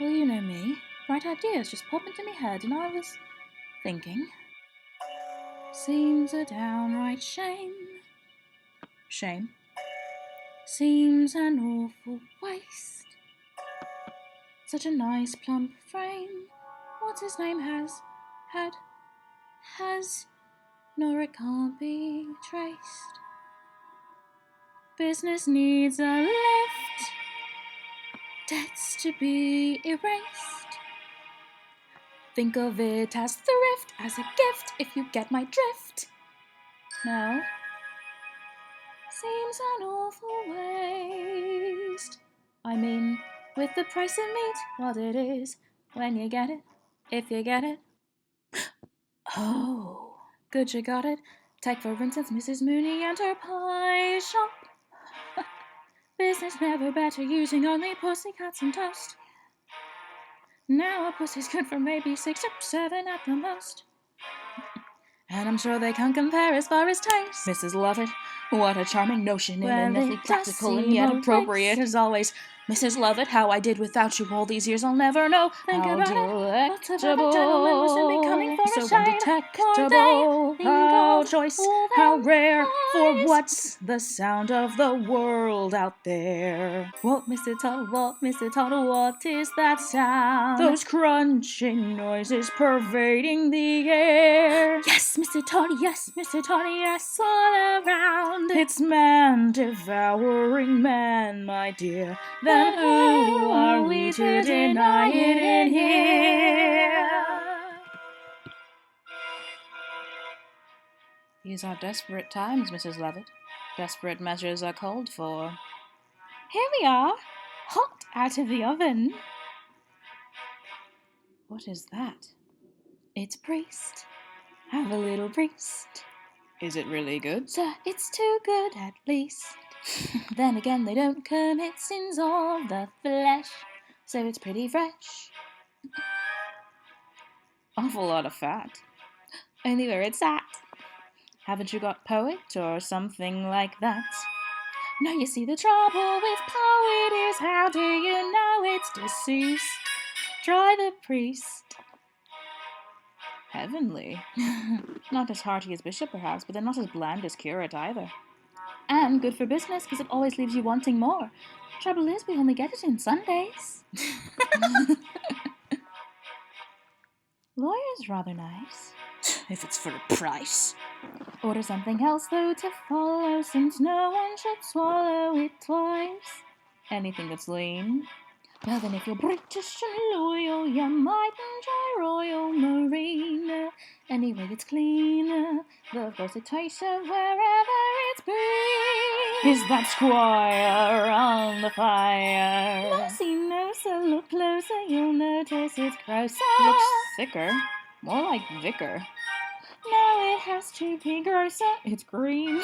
Well, you know me. Bright ideas just pop into my head, and I was thinking. Seems a downright shame. Shame. Seems an awful waste. Such a nice plump frame. What's his name has, nor it can't be traced. Business needs a lift. Debts to be erased. Think of it as thrift, as a gift, if you get my drift. No. Seems an awful waste. I mean, with the price of meat, what it is, when you get it, if you get it. Oh, good you got it. Take for instance Mrs. Mooney and her pie shop. Business never better, using only pussycats and toast. Now a pussy's good for maybe 6 or 7 at the most. And I'm sure they can't compare as far as taste. Mrs. Lovett, what a charming notion, eminently practical and yet appropriate as always. Mrs. Lovett, how I did without you all these years I'll never know. Think How about delectable, Lots of other gentlemen will soon be coming for a so shade. undetectable, how choice, how rare, for eyes. what's the sound of the world out there? What, Mr. Todd, what is that sound? Those crunching noises pervading the air. Yes, Mr. Todd, yes, all around. It's man devouring man, my dear. Then who are we to deny it in here? These are desperate times, Mrs. Lovett. Desperate measures are called for. Here we are, hot out of the oven. What is that? It's priest. Have a little priest. Is it really good? Sir, it's too good at least. Then again, they don't commit sins of the flesh, so it's pretty fresh. Awful lot of fat. Only where it's at. Haven't you got poet or something like that? No, you see, the trouble with poet is, how do you know it's deceased? Try the priest. Heavenly. Not as hearty as bishop, perhaps, but they're not as bland as curate either. And good for business, because it always leaves you wanting more. Trouble is, we only get it in Sundays. Lawyer's rather nice. If it's for a price. Order something else, though, to follow, since no one should swallow it twice. Anything that's lean. Well, then if you're British and loyal, you might enjoy Royal Marine. Anyway, it's clean, though of course it tastes of wherever it's been. Is that squire on the fire? Mercy, no, sir, look closer, you'll notice it's grosser. Looks thicker. More like vicar. No, it has to be grosser. It's green.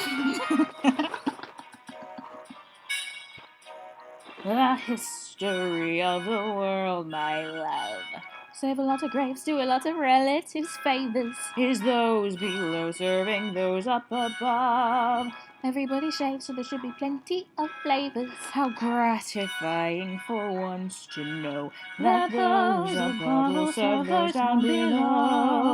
The history of the world, my love, Save a lot of graves, do a lot of relatives' favours. is those below serving those up above. Everybody shaves, so there should be plenty of flavours. How gratifying for once to know that those above will serve those down below.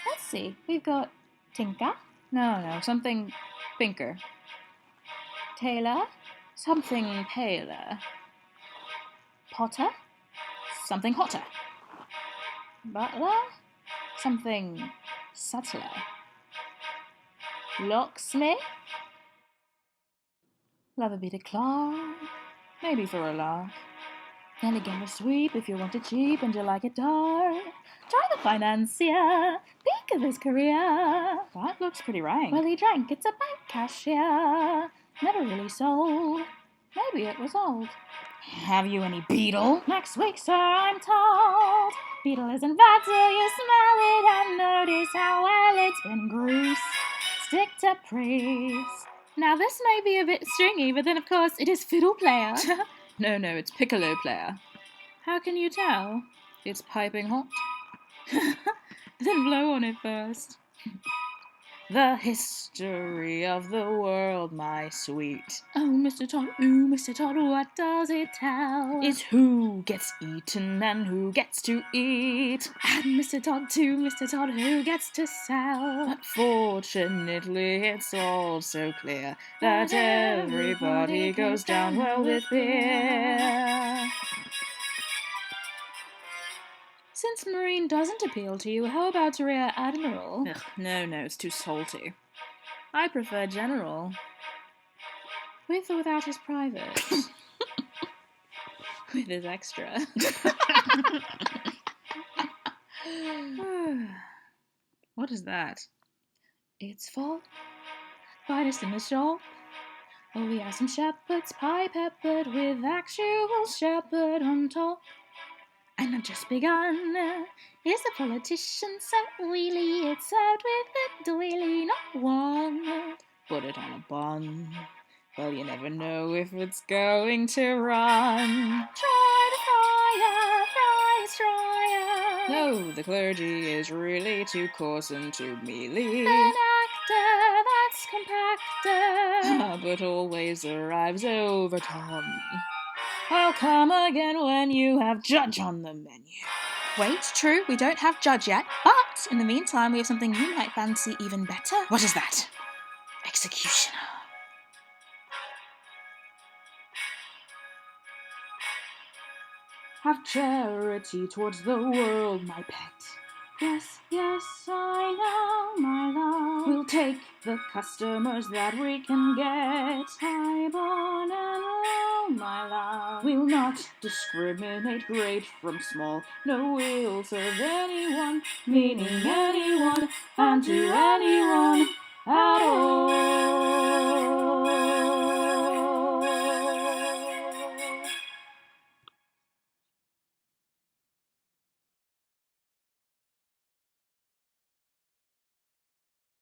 Let's see, we've got Tinker, No, something pinker. Tailor, Something paler. Potter, Something hotter. Butler, Something subtler. Locksmith, Love a bit of claw. Maybe for a laugh. then again a sweep if you want it cheap and you like it dark. Try the financier, peak of his career. That looks pretty rank. Well, he drank, it's a bank cashier. Never really sold. Maybe it was old. Have you any beetle? Next week, sir, I'm told. Beetle isn't bad till you smell it and notice how well it's been greased. Stick to priest. Now this may be a bit stringy, but then of course it is fiddle player. No, it's piccolo player. How can you tell? It's piping hot. Then blow on it first. The history of the world, my sweet. Oh, Mr. Todd, ooh, Mr. Todd, what does it tell? It's who gets eaten and who gets to eat. And Mr. Todd, too, Mr. Todd, who gets to sell? But fortunately it's all so clear that everybody goes down well with beer. Since Marine doesn't appeal to you, how about Rear Admiral? Ugh, no, it's too salty. I prefer General. With or without his private? With his extra. What is that? It's fall. Finest in the shop. Oh, we have some shepherd's pie peppered with actual shepherd on top. And I've just begun. Is the politician so oily? It's served with a doily, not one. Put it on a bun. Well, you never know if it's going to run. Try the fryer, fry is drier. No, the clergy is really too coarse and too mealy. An actor that's compactor. But always arrives over Tom. I'll come again when you have Judge on the menu. Wait, true, we don't have Judge yet, but in the meantime we have something you might fancy even better. What is that? Executioner. Have charity towards the world, my pet. Yes, I know, my love. We'll take the customers that we can get. High-born and low, my love. We'll not discriminate great from small. No, we'll serve anyone, meaning anyone, and to anyone at all.